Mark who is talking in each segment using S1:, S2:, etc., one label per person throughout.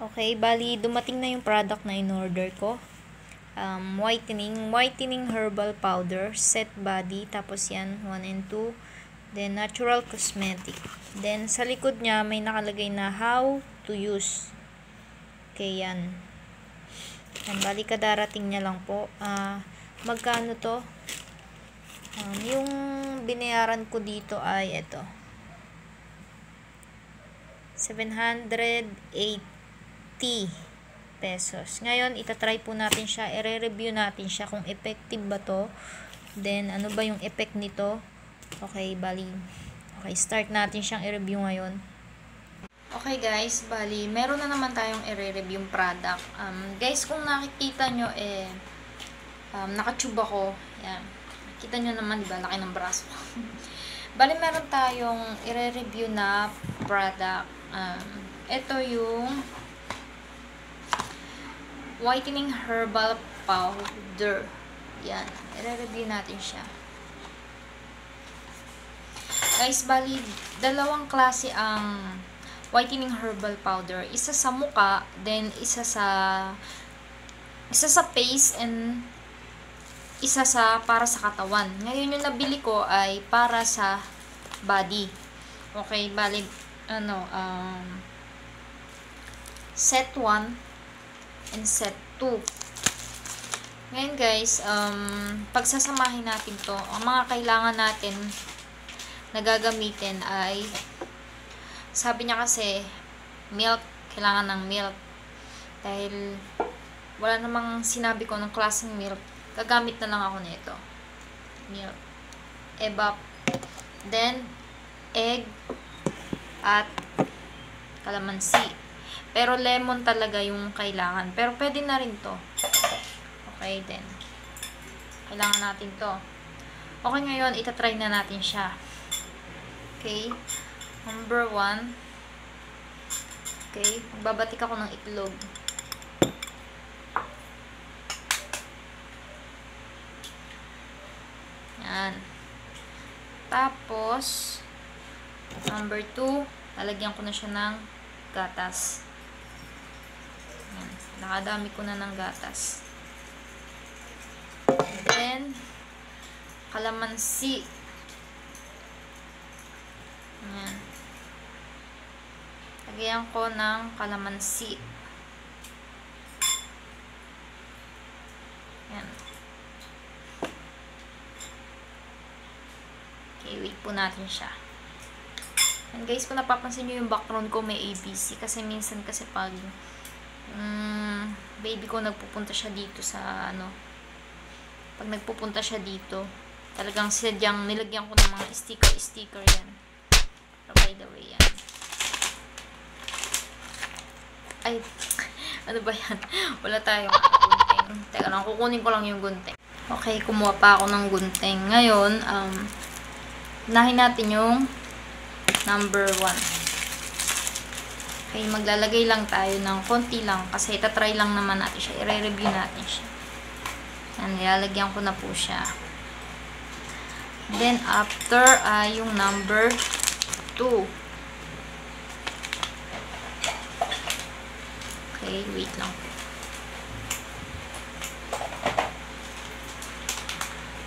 S1: Okay, bali dumating na yung product na in-order ko. Whitening herbal powder, set body, tapos yan, 1 and 2. Then, natural cosmetic. Then, sa likod niya, may nakalagay na how to use. Okay, yan. Yan, bali kadarating niya lang po. Magkano to? Yung binayaran ko dito ay ito. 780 pesos. Ngayon, itatry po natin siya. I-review natin siya kung effective ba to. Then, ano ba yung effect nito? Okay, bali. Okay, start natin siyang i-review ngayon. Okay guys, bali, meron na naman tayong i-review yung product. Guys, kung nakikita nyo, nakatube ako. Yan. Kita nyo naman, diba? Laki ng braso ko. Bali, meron tayong i-review na product. Ito yung whitening herbal powder. Yan. I-review natin siya. Guys, bali, dalawang klase ang whitening herbal powder. Isa sa muka, then isa sa face, and isa sa para sa katawan. Ngayon yung nabili ko ay para sa body. Okay, bali, set 1 and set 2. Ngayon guys, pagsasamahin natin to, ang mga kailangan natin na gagamitin ay, sabi niya kasi, milk, kailangan ng milk. Dahil, wala namang sinabi ko ng klaseng milk, gagamit na lang ako nito. Milk. Evap. Then, egg, at kalamansi. Pero lemon talaga yung kailangan. Pero pwede na rin to. Okay, then. Kailangan natin to. Okay, ngayon, itatry na natin siya. Okay. Number 1. Okay. Magbabatik ako ng itlog. Yan. Tapos, number 2, lalagyan ko na siya ng gatas. Yan. Nakadami ko na ng gatas. Then, kalamansi. Yan. Lagyan ko ng kalamansi. Yan. Okay, wait po natin siya. And guys, kung napapansin nyo yung background ko, may ABC. Kasi minsan kasi pag baby ko nagpupunta siya dito sa pag nagpupunta siya dito, talagang sadyang nilagyan ko ng mga sticker yan. So, by the way, yan. Ay, ano ba yan? Wala tayong gunting. Teka lang, kukunin ko lang yung gunting. Okay, kumuha pa ako ng gunting. Ngayon, unahin natin yung number 1. Okay, maglalagay lang tayo ng konti lang kasi itatry lang naman natin siya. I-review natin siya. Yan, nilalagyan ko na po siya. Then, after, yung number 2. Okay, wait lang.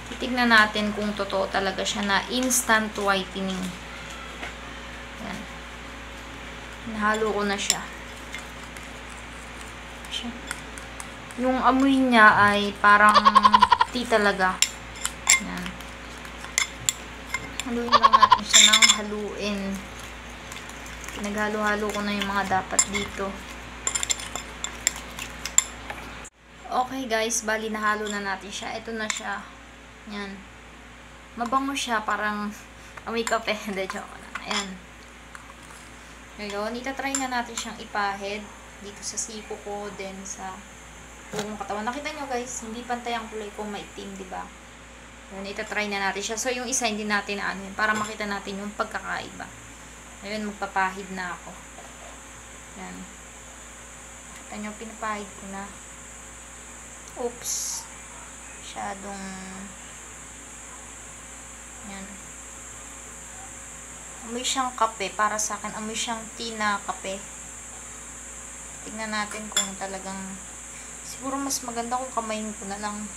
S1: Titignan natin kung totoo talaga siya na instant whitening. Yan. Nahalo ko na siya. Yung amoy niya ay parang tea talaga. Yan. Haluin lang natin siya ng haluin. Naghalo-halo ko na yung mga dapat dito. Okay guys, bali nahalo na natin siya. Ito na siya. Yan. Mabango siya, parang amoy kape. Hindi, joke na. Ayan. Ngayon, itatry na natin siyang ipahid dito sa siko ko, then sa buong katawan. Nakita nyo guys, hindi pantay ang kulay ko, maitim, diba? Ngayon, itatry na natin siya. So, yung isa, hindi natin para makita natin yung pagkakaiba. Ngayon, magpapahid na ako. Yan. Nakita nyo, pinapahid ko na. Oops. Masyadong yan. Amoy siyang kape. Para sa akin, amoy siyang tea na kape. Tingnan natin kung talagang, siguro mas maganda kung kamayin ko na lang.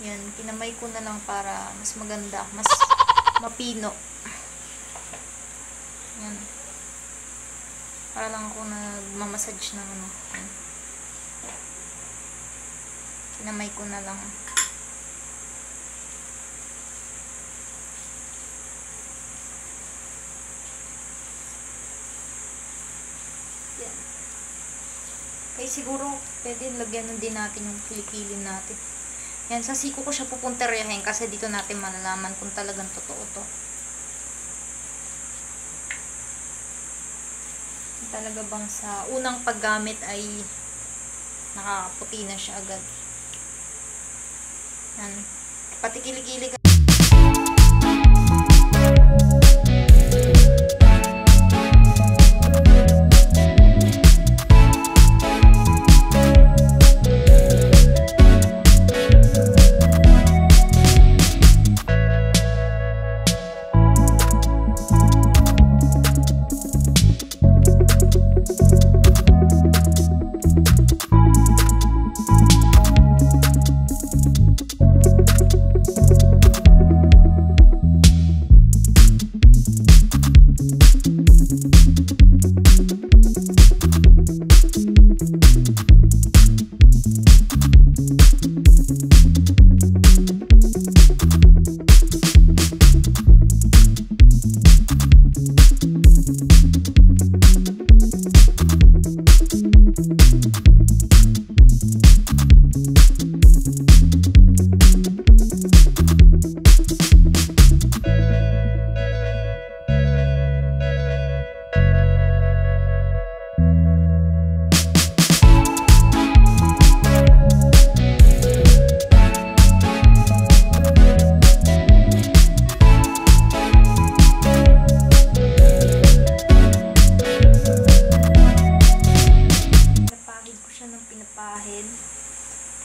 S1: Yan, kinamay ko na lang para mas maganda, mas mapino. Yan. Para lang ako nagmamassage ng ano. Yan. Kinamay ko na lang. Yan. Kaya siguro, pwede lagyan din natin yung kilikilin natin. Yan, sa siko ko siya pupunteryahin kasi dito natin malalaman kung talagang totoo to. Talaga bang sa unang paggamit ay nakakaputi na siya agad. Yan. Pati kilikili ka.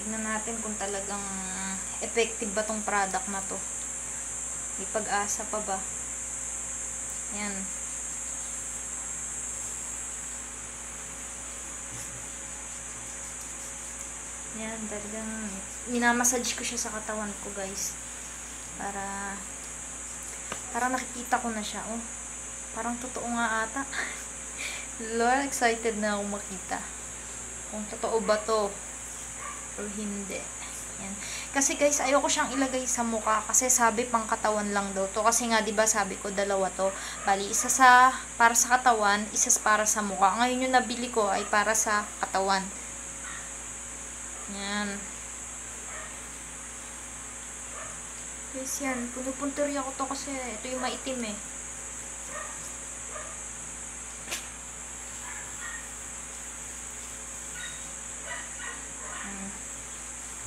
S1: Tignan natin kung talagang effective ba tong product na to. May pag-asa pa ba? Yan. Yan, talagang minamassage ko siya sa katawan ko, guys. Para nakikita ko na siya. Oh, parang totoo nga ata. Lord, excited na akong makita kung totoo ba to or hindi. Yan. Kasi guys, ayoko siyang ilagay sa mukha kasi sabi pang katawan lang daw to. Kasi nga 'di ba sabi ko dalawa to. Bali, isa sa para sa katawan, isa para sa mukha. Ngayon yung nabili ko ay para sa katawan. Yan. Guys, yan. Punupunteriya ko to kasi ito yung maitim eh.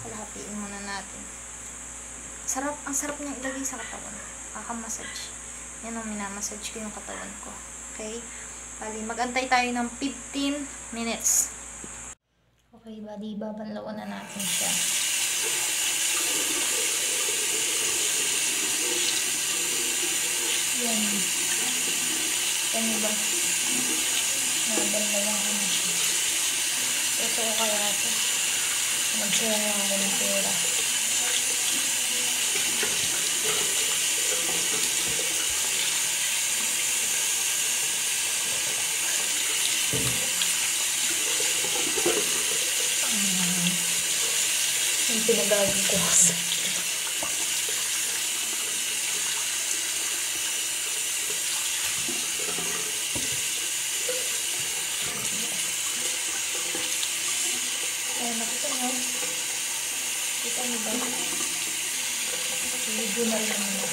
S1: Kalahatiin muna natin. Ang sarap niya ilagay sa katawan. Kaka-massage. Yan ang minamassage ko yung katawan ko. Okay? Bali, mag-antay tayo ng 15 minutes. Okay, bali, babanlawan na natin siya. Yan. Yan ba? Nabanlawan ko na siya. Ito ko kaya ito. Mag-share lang ako ng pera. Yung pinagagawin ko kasi. Ayan, nakita nyo. Kita nyo ba? Ligo na lang na.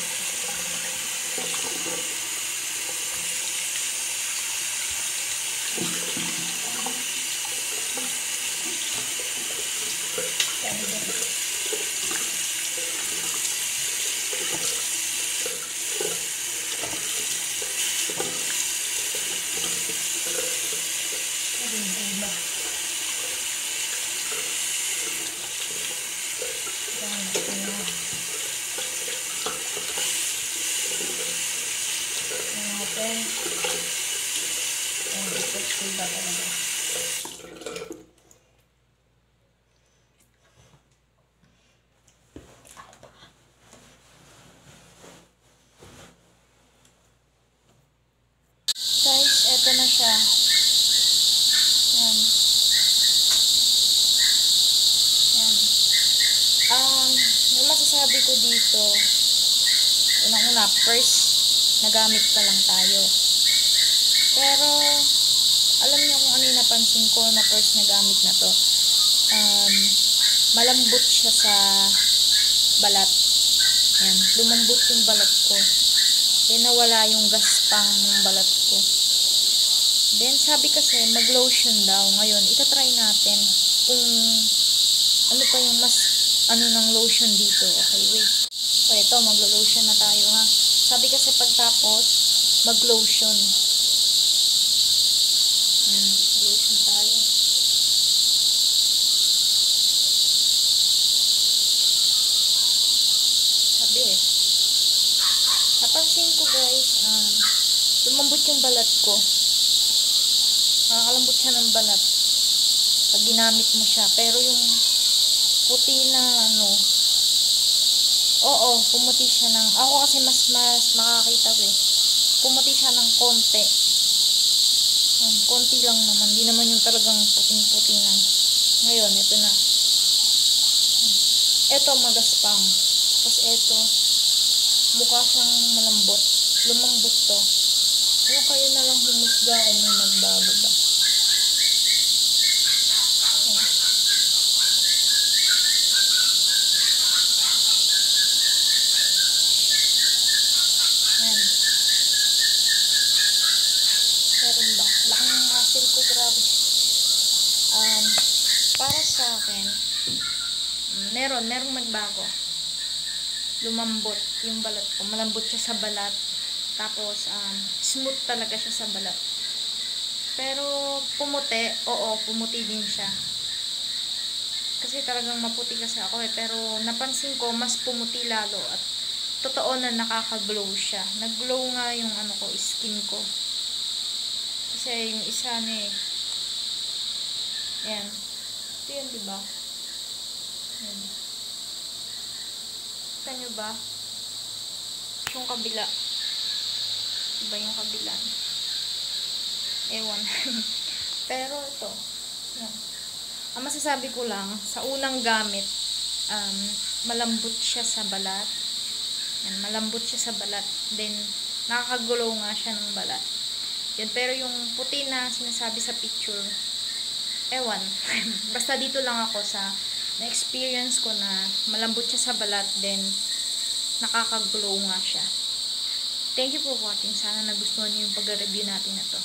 S1: Effective ba talaga? Guys, eto na siya. Yan. Yan. Yung masasabi ko dito, unang-una, first, nagamit pa lang tayo. Pero, alam niyo kung ano yung napansin ko na first nagamit na to. Malambot siya sa balat. Yan. Lumambot yung balat ko. Then, nawala yung gaspang ng balat ko. Then, sabi kasi, mag-lotion daw. Ngayon, itatry natin kung ano pa yung mas, ng lotion dito. Okay, wait. So, ito, mag-lotion na tayo, ha. Sabi kasi, pagtapos, mag-lotion. Yan, lotion tayo. Sabi napansin ko guys, lumambot yung balat ko. Nakakalambot siya ng balat pag ginamit mo siya. Pero yung puti na oo, pumuti siya ng, ako kasi mas makakita ko pumuti siya ng konti. Konti lang naman, di naman yung talagang puting-putingan. Ngayon, ito na. Ito magaspang. Tapos ito, mukha siyang malambot. Lumambot to. Kaya kayo na lang humusga kung may nagbago ba. Yan. Meron ba? Laking muscle ko, grabe. Para sa akin, merong nagbago. Lumambot yung balat ko. Malambot siya sa balat. Tapos, smooth talaga siya sa balat. Pero, pumuti. Oo, pumuti din siya. Kasi talagang maputi kasi ako pero napansin ko, mas pumuti lalo. At, totoo na nakaka-glow siya. Nag-glow nga yung skin ko. Kasi, yung isa yan. Ito yun, diba? Yan. Kita nyo ba? Yung kabila. Iba yung kabila. Ewan. Pero ito. Yan. Ang masasabi ko lang, sa unang gamit, malambot siya sa balat. Yan, malambot siya sa balat. Then, nakakagulo nga siya ng balat. Yan, pero yung puti na sinasabi sa picture, ewan. Basta dito lang ako sa na-experience ko na malambot siya sa balat, then nakaka-glow nga siya. Thank you for watching. Sana nagustuhan niyo yung pag-review natin na to.